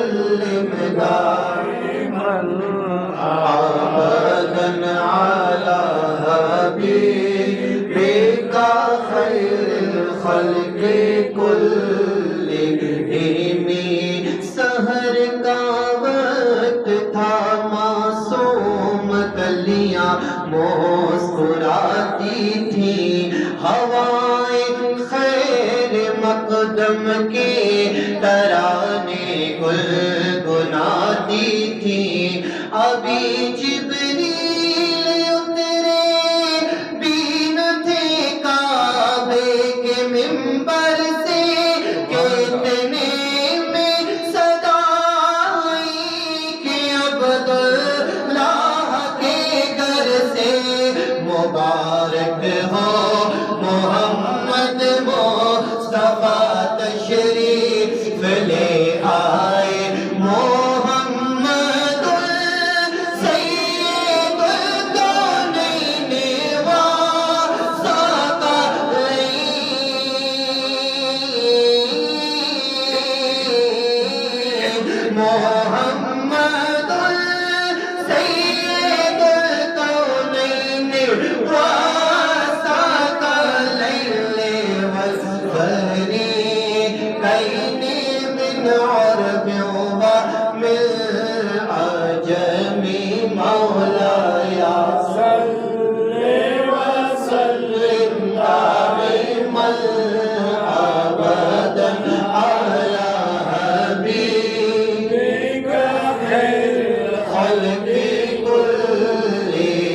وسلم دائما أبدا على حبيبك خير الخلق كلهم. سحر کا وقت تھا، معصوم کلیاں مسکراتی تھیں، ہوائیں خیر مقدم کے ترانے گنگناتی تھیں. ابھی جبریل اترے بھی نہ تھے کعبے کے منبر سے کہ اتنے میں صدا آئی کہ عبداللہ کے گھر سے مبارک ہو محمد مصطفیٰ تشریف لے آئے. محمد سید الکونین والثقلین. محمد سید الکونین والثقلین والفریقین من عرب ومن عجم. مولاي صل وسلم دائما ابدا على حبيبك خير الخلق كلهم.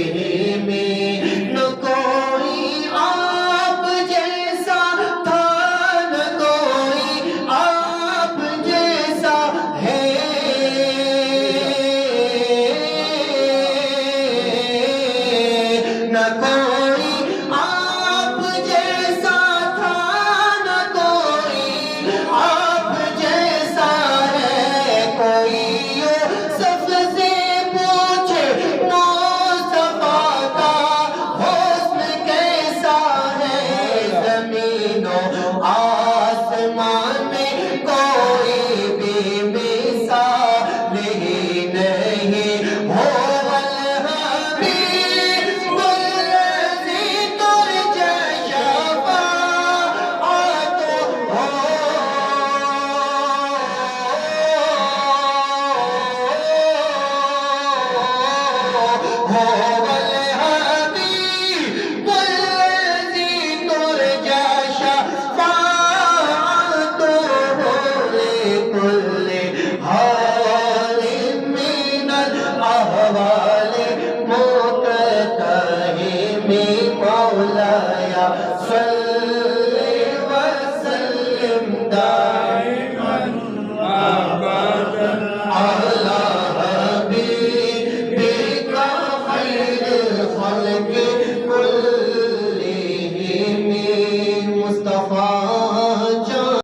نہ کوئی آپ جیسا تھا، نہ کوئی آپ جیسا ہے، نہ کوئی آپ جیسا تھا، نہ کوئی آپ جیسا ہے. کوئی یوسف سے پوچھے مصطفیٰ کا حسن کیسا ہے. زمین و آسمان میں کوئی بھی مثال ہی نہیں. هو الحبيب الذي ترجى شفاعته. هو